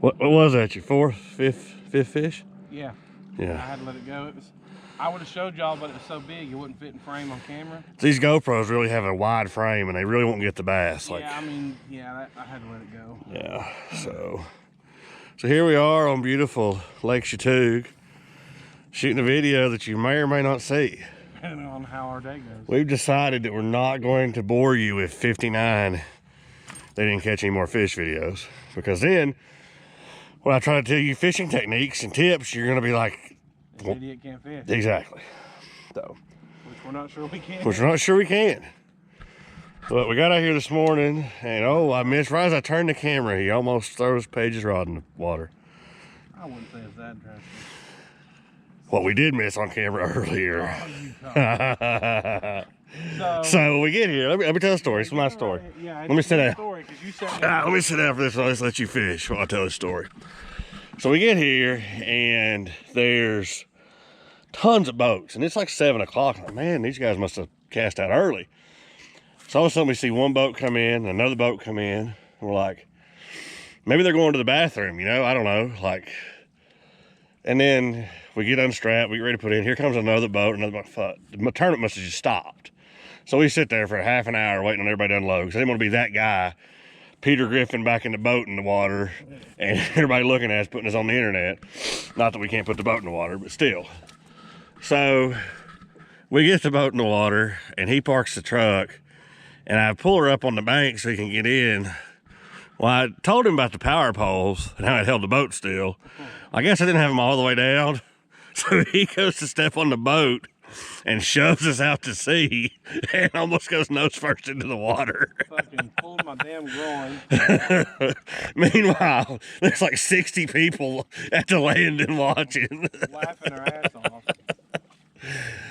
What was that? Your fifth fish? Yeah. Yeah. I had to let it go. I would have showed y'all, but it was so big it wouldn't fit in frame on camera. These GoPros really have a wide frame, and they really won't get the bass. Yeah, I mean, yeah, I had to let it go. Yeah. So here we are on beautiful Lake Chatuge, shooting a video that you may or may not see. Depending on how our day goes. We've decided that we're not going to bore you with 59 they didn't catch any more fish videos, because then when I try to tell you fishing techniques and tips, you're going to be like, this idiot can't fish. Exactly. So, which we're not sure we can. Which we're not sure we can. But we got out here this morning, and I missed, right as I turned the camera, he almost throws Paige's rod in the water. I wouldn't say it's that drastic. What we did miss on camera earlier. Oh, so we get here. Let me tell a story. It's my story. Yeah, let me sit down. Let me sit down for this. Let's let you fish while I tell the story. So we get here, and there's tons of boats, and it's like 7 o'clock. Like, man, these guys must have cast out early. So all of a sudden we see one boat come in, another boat come in, and we're like, maybe they're going to the bathroom, I don't know, and then we get unstrapped, we get ready to put in. Here comes another boat, Fuck, the tournament must have just stopped. So we sit there for a half an hour waiting on everybody to unload, because I didn't want to be that guy, Peter Griffin back in the boat in the water, and everybody looking at us, putting us on the internet. Not that we can't put the boat in the water, but still. So we get the boat in the water, and he parks the truck, and I pull her up on the bank so he can get in. Well, I told him about the power poles and how it held the boat still. I guess I didn't have them all the way down. So he goes to step on the boat and shoves us out to sea and almost goes nose first into the water. Fucking pulled my damn groin. Meanwhile, there's like 60 people at the landing watching. Laughing their ass off.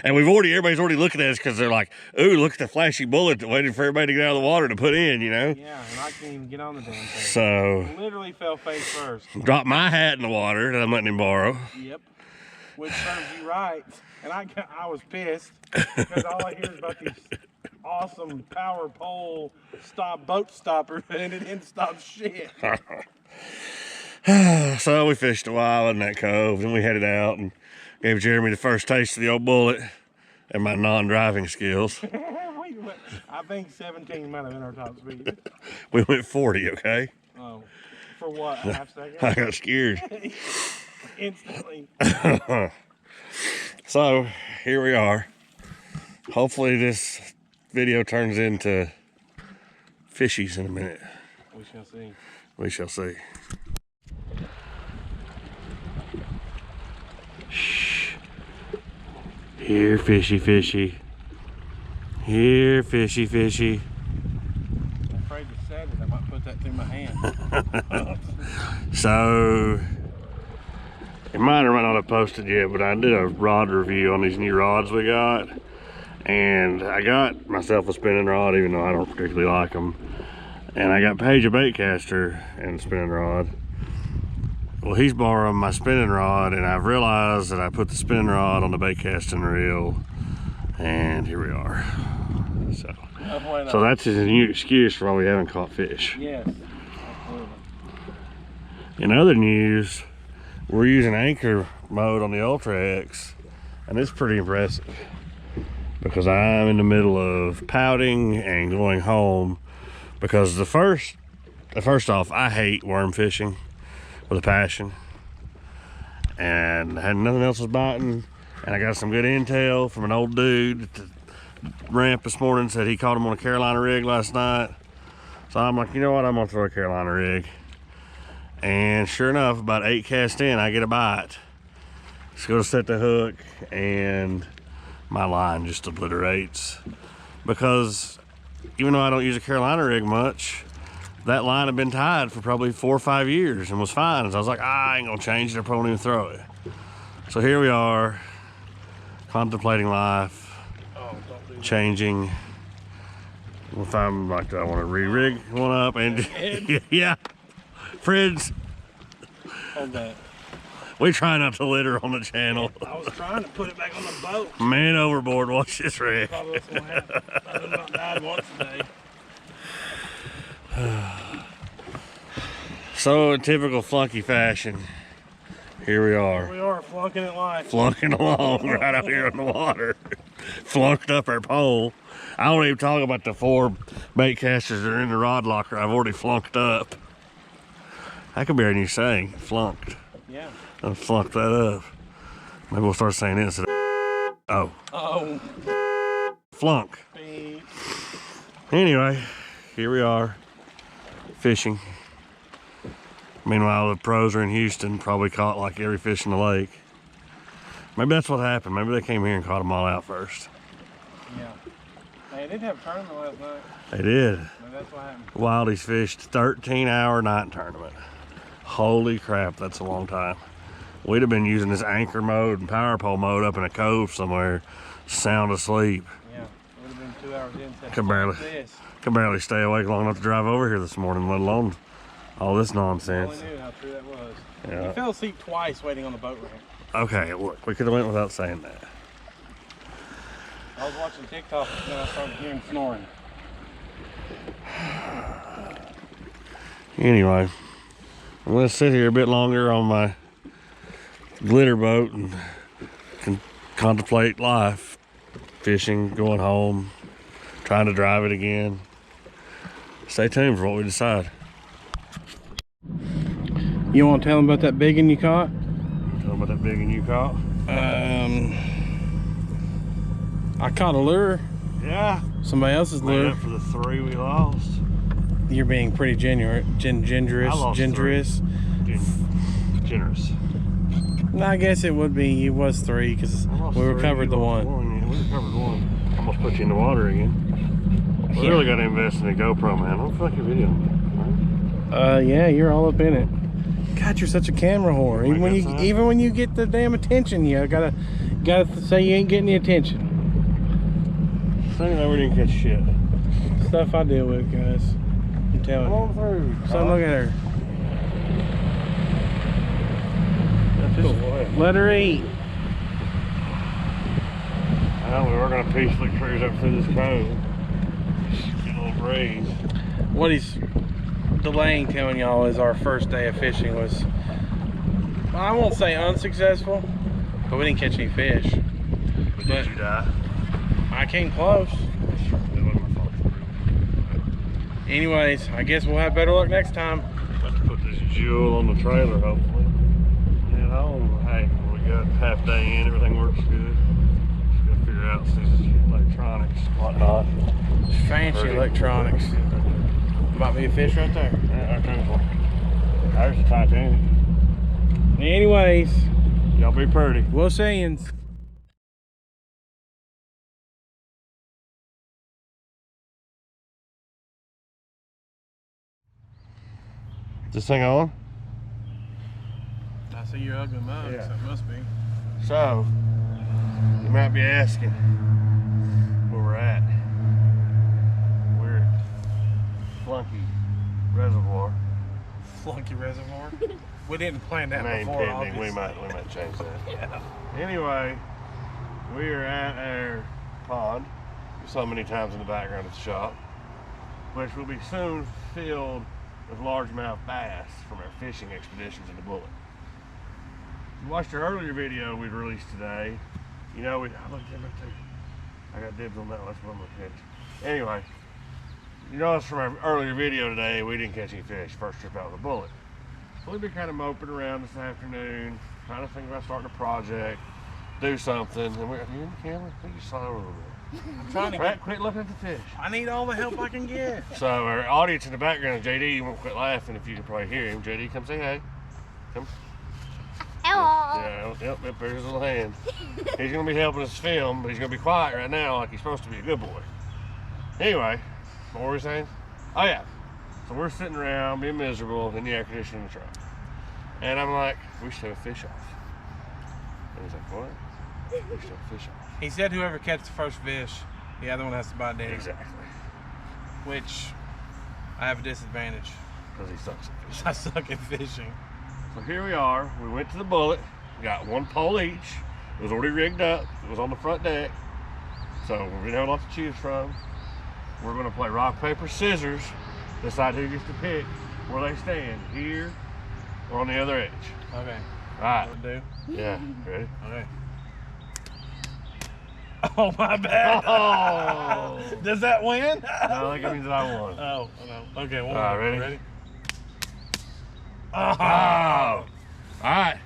And everybody's already looking at us because they're like, ooh, look at the flashy bullet that waited for everybody to get out of the water to put in, Yeah, and I can't even get on the damn thing. So, literally fell face first. Dropped my hat in the water that I'm letting him borrow. Yep. Which serves you right. And I was pissed because all I hear is about these awesome power pole boat stoppers, and it didn't stop shit. So we fished a while in that cove, and we headed out and gave Jeremy the first taste of the old bullet and my non-driving skills. I think 17 might have been our top speed. We went 40, okay? Oh, for what, a half second? I got scared. Instantly. So, here we are. Hopefully this video turns into fishies in a minute. We shall see. We shall see. Shh. Here, fishy. Here, fishy. I'm afraid to set it. I might put that through my hand. So, it might or might not have posted yet, but I did a rod review on these new rods we got. And I got myself a spinning rod, even though I don't particularly like them. And I got Paige a bait caster and a spinning rod. Well, he's borrowing my spinning rod, and I've realized that I put the spinning rod on the bait casting reel, and here we are. So that's his new excuse for why we haven't caught fish. Yes, absolutely. In other news, we're using anchor mode on the Ultra X, and it's pretty impressive because I'm in the middle of pouting and going home because first off, I hate worm fishing with a passion, and I had nothing else was biting, and I got some good intel from an old dude at the ramp this morning. Said he caught him on a Carolina rig last night. So I'm like, you know what, I'm gonna throw a Carolina rig. And sure enough, about 8 casts in, I get a bite. Just go to set the hook, and my line just obliterates. Because even though I don't use a Carolina rig much, that line had been tied for probably 4 or 5 years and was fine. So I was like, I ain't gonna change it, I probably won't even throw it. So here we are, contemplating life, changing. If I'm like, I want to re-rig one up, and yeah, friends. Hold that. We try not to litter on the channel. I was trying to put it back on the boat. Man overboard, watch this wreck. Probably what's gonna happen. I've about died once today. So in typical flunky fashion, here we are. We are flunking it live. Flunking along right out here in the water. Flunked up our pole. I don't even talk about the 4 bait casters that are in the rod locker. I've already flunked up. That could be our new saying, flunked. Yeah. I'll flunk that up. Maybe we'll start saying it instead of oh. Oh. Flunk. Beep. Anyway, here we are, fishing. Meanwhile, the pros are in Houston, probably caught like every fish in the lake. Maybe that's what happened. Maybe they came here and caught them all out first. Yeah. They did have a tournament last night. They did. Maybe that's what happened. Wildies fished 13-hour night tournament. Holy crap, that's a long time. We'd have been using this anchor mode and power pole mode up in a cove somewhere, sound asleep. Yeah, it would have been 2 hours in. Could barely stay awake long enough to drive over here this morning, let alone all this I nonsense. only knew how true that was. Yeah. You fell asleep twice waiting on the boat ramp. Okay, look, we could have went without saying that. I was watching TikTok and then I started hearing snoring. Anyway, I'm gonna sit here a bit longer on my glitter boat and contemplate life. Fishing, going home, trying to drive it again. Stay tuned for what we decide. You want to tell them about that big one you caught? Tell them about that big one you caught. I caught a lure. Yeah. Somebody else's Made lure. up for the 3 we lost. You're being pretty generous. I lost Generous. No, I guess it would be. It was 3 because we recovered the one. Yeah, we recovered one. Almost put you in the water again. We really got to invest in a GoPro, man. Don't fucking video me. Yeah, you're all up in it. God, you're such a camera whore. Even when you get the damn attention, you gotta say you ain't getting the attention. Anyway, we didn't catch shit. Stuff I deal with, guys. I'm telling Come on through. So look at her. Just Let her eat. Well, we were gonna peacefully cruise up through this cove. Get a little breeze. What he's delaying telling y'all is our first day of fishing was, well, I won't say unsuccessful, but we didn't catch any fish. But did you die? I came close. It wasn't my fault. Anyways, I guess we'll have better luck next time. Let's put this jewel on the trailer, hopefully. And home, hey, we got half day in, everything works good. Just gotta figure out these electronics, whatnot. Fancy electronics. Might be a fish right there. Yeah, right there. There's the Titanic. Anyways, Y'all be pretty. we'll see you. This thing on? I see your ugly mug, Yeah. so it must be. So, you might be asking where we're at. We're at Flunky Reservoir. Flunky Reservoir. We didn't plan that Name before, pending. We obviously. might change that. Yeah. Anyway, we are at our pond. So many times in the background of the shop, which will be soon filled with largemouth bass from our fishing expeditions in the Bullet. If you watched our earlier video we released today, you know I got dibs on that one. That's what I'm gonna catch. Anyway, you notice from our earlier video today we didn't catch any fish first trip out with the Bullet. So we've been kind of moping around this afternoon, trying to think about starting a project, do something. And are you in the camera? I think you saw it a little bit. I'm trying to Quit looking at the fish. I need all the help I can get. So our audience in the background, JD, won't quit laughing if you can probably hear him. JD, come say hey. Come. Hello. Yeah, yep, there's his little hand. He's gonna be helping us film, but he's gonna be quiet right now like he's supposed to be a good boy. Anyway, what were we saying? Oh yeah. So we're sitting around being miserable in the air conditioning in the truck. And I'm like, we should have a fish off. And he's like, what? We should have a fish off. He said whoever catches the first fish, the other one has to buy dinner. Exactly. Which I have a disadvantage. Because he sucks at fishing. I suck at fishing. So here we are. We went to the Bullet, got one pole each. It was already rigged up. It was on the front deck. So we're gonna have a lot to choose from. We're gonna play rock, paper, scissors, decide who gets to pick where they stand, here or on the other edge. Okay. Right. What do? Yeah. Ready? Okay. Oh, my bad. Oh. Does that win? No, that means that I won. Oh, no. Okay, one All right, more. ready? Oh. All right.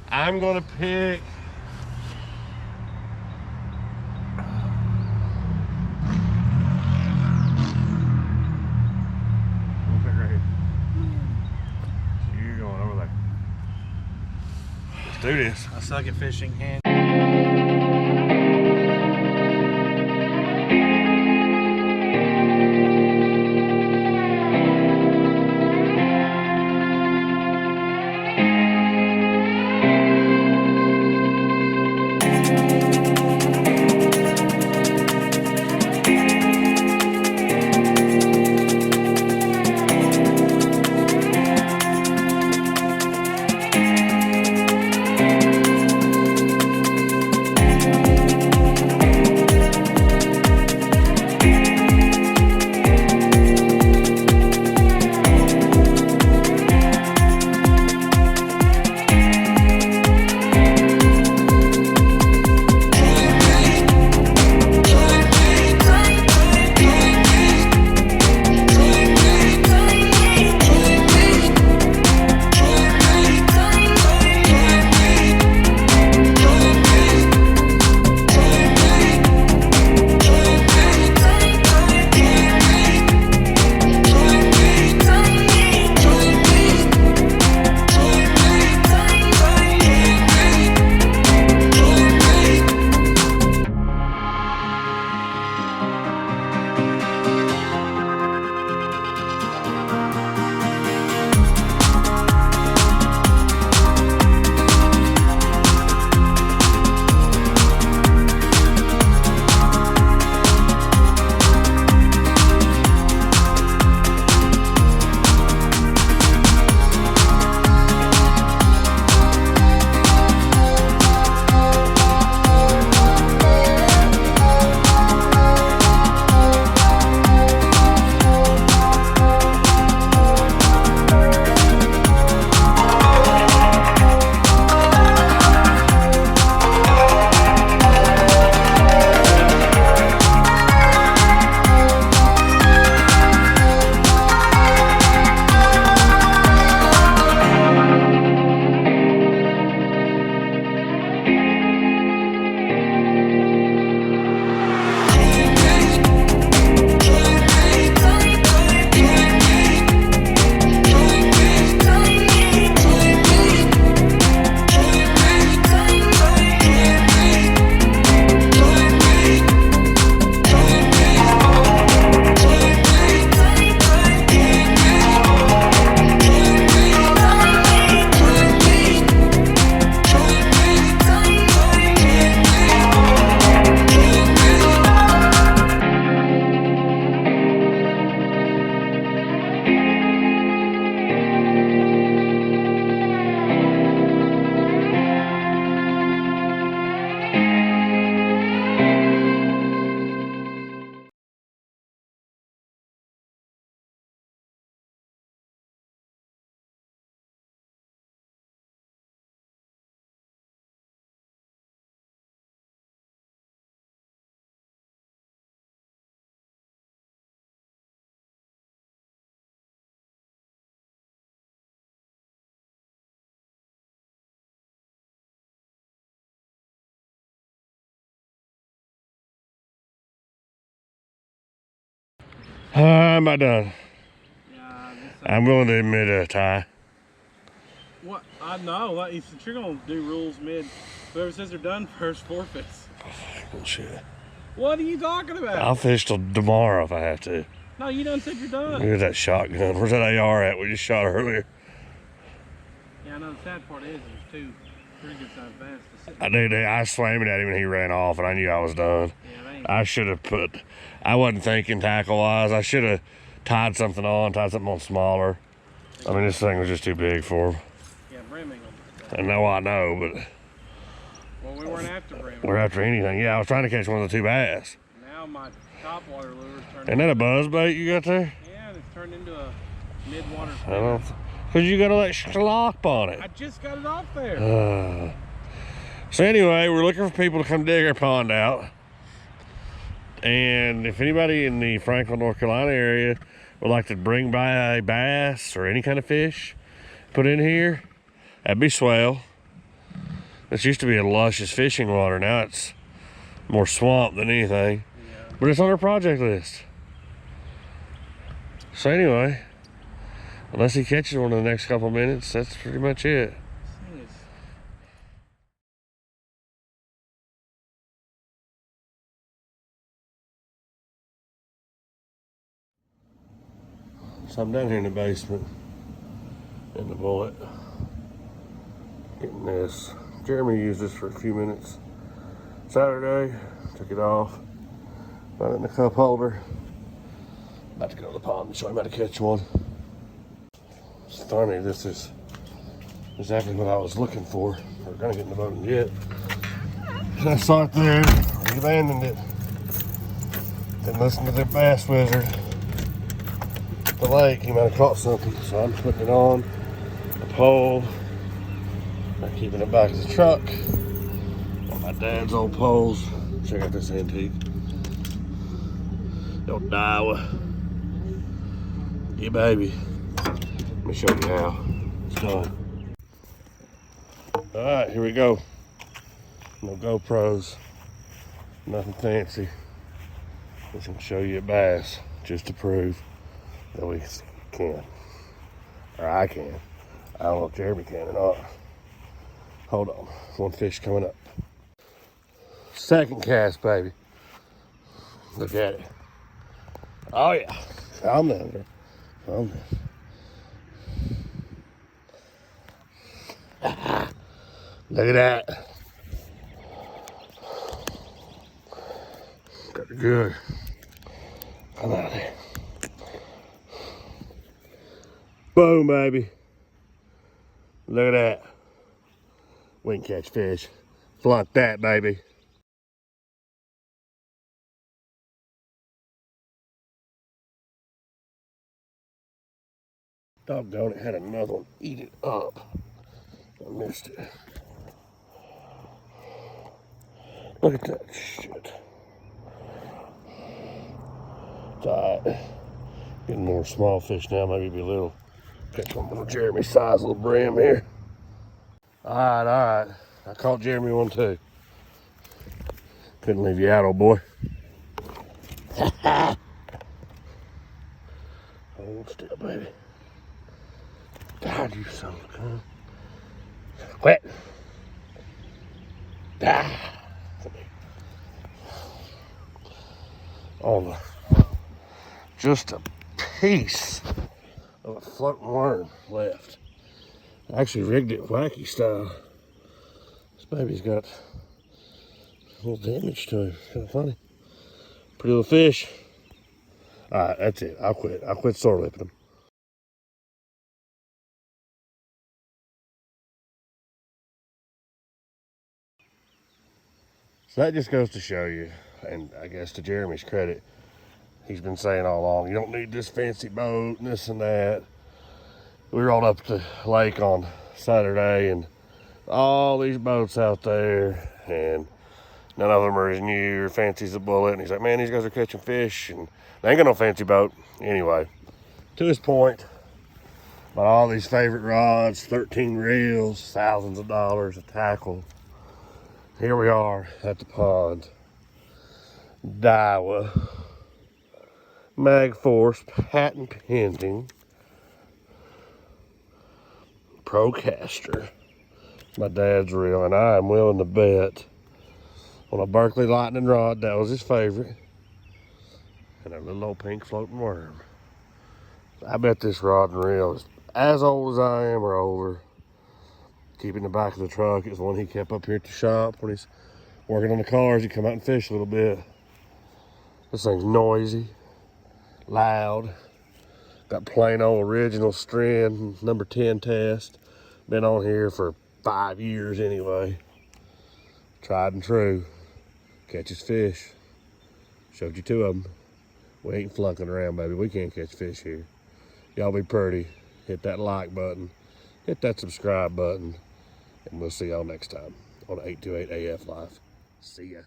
I'm going to pick. Right here. So you're going over there. Let's do this. I suck at fishing. And Am I done? yeah, I'm willing to admit a tie. what? I know. Like, if you're gonna do rules mid, whoever says they're done first forfeits. Bullshit. What are you talking about? I'll fish till tomorrow if I have to. No, you done said you're done. Look at that shotgun. Where's that AR at? We just shot earlier. Yeah, I know. The sad part is there's two pretty good sized bass to sit. I swam it at him and he ran off, and I knew I was done. Yeah, they ain't. I should have put. I wasn't thinking tackle wise. I should have tied something on smaller. I mean, this thing was just too big for him. Yeah, Brim ain't gonna. I know, but Well, we weren't after Brim. we're after anything. Yeah, I was trying to catch one of the two bass. Now my topwater lure's turned. Isn't that a buzz bait you got there? Yeah, and it's turned into a mid-water I don't, spinners. because you got all that schlop on it. I just got it off there. So anyway, we're looking for people to come dig our pond out. And if anybody in the Franklin, North Carolina area would like to bring by a bass or any kind of fish, put in here, that'd be swell. This used to be a luscious fishing water. Now it's more swamp than anything. Yeah. But it's on our project list. So anyway, unless he catches one in the next couple minutes, that's pretty much it. This thing is So I'm down here in the basement in the bullet getting this. Jeremy used this for a few minutes Saturday, took it off, put it in the cup holder. About to go to the pond and show him how to catch one. It's funny, this is exactly what I was looking for. We're gonna get in the boat and get. And I saw it there, we abandoned it. Then listened to the bass wizard. The lake, he might have caught something, so I'm putting it on a pole. I'm keeping it back of the truck. On my dad's old poles. Check out this antique. Old Daiwa. Yeah, baby. Let me show you how it's done. Alright, here we go. No GoPros. Nothing fancy. Just gonna show you a bass just to prove that we can. Or I can. I don't know if Jeremy can or not. Hold on. One fish coming up. Second cast, baby. Look at it. Oh yeah. Calm down there. Calm down. Look at that. Got it good. Come out there. Boom, baby. Look at that. We can catch fish. Flunk that, baby. Doggone it, had another one eat it up. I missed it. Look at that shit. It's alright. Getting more small fish now, maybe be a little. Catch one more Jeremy size little brim here. Alright. I caught Jeremy one too. Couldn't leave you out, old boy. Hold still, baby. God, you son of a gun. Quit. Oh, just a piece of a floating worm left. I actually rigged it wacky style. This baby's got a little damage to him. Kind of funny. Pretty little fish. Alright, that's it. I'll quit. I'll quit sore lipping them. So that just goes to show you, and I guess to Jeremy's credit, he's been saying all along, you don't need this fancy boat and this and that. We rolled up to the lake on Saturday and all these boats out there, and none of them are as new or fancy as a bullet. And he's like, man, these guys are catching fish, and they ain't got no fancy boat. Anyway, to his point, bought all these favorite rods, 13 reels, thousands of dollars of tackle. Here we are at the pond. Daiwa. Mag Force, patent pending. Procaster. My dad's reel, and I am willing to bet on a Berkeley Lightning rod, that was his favorite, and a little old pink floating worm. I bet this rod and reel is as old as I am or older. Keep in the back of the truck. It's one he kept up here at the shop when he's working on the cars. He'd come out and fish a little bit. This thing's noisy, loud. Got plain old original strand, number 10 test. Been on here for 5 years anyway. Tried and true. Catches fish. Showed you 2 of them. We ain't flunking around, baby. We can't catch fish here. Y'all be pretty. Hit that like button. Hit that subscribe button. And we'll see y'all next time on 828 AF Live. See ya.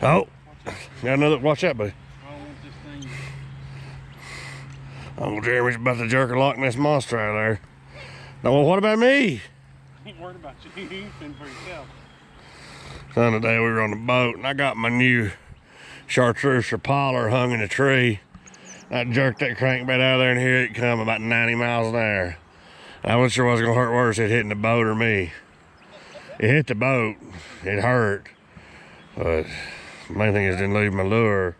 Oh, got another. Watch out, buddy. I don't want this thing. Uncle Jeremy's about to jerk a Loch Ness monster out of there. Now, well, what about me? I ain't worried about you. You fend for yourself. The other day we were on the boat and I got my new chartreuse Rapala hung in a tree. I jerked that crankbait out of there and here it come about 90 miles an hour. I wasn't sure what was gonna hurt worse, it hitting the boat or me. It hit the boat, it hurt. But the main thing is it didn't leave my lure.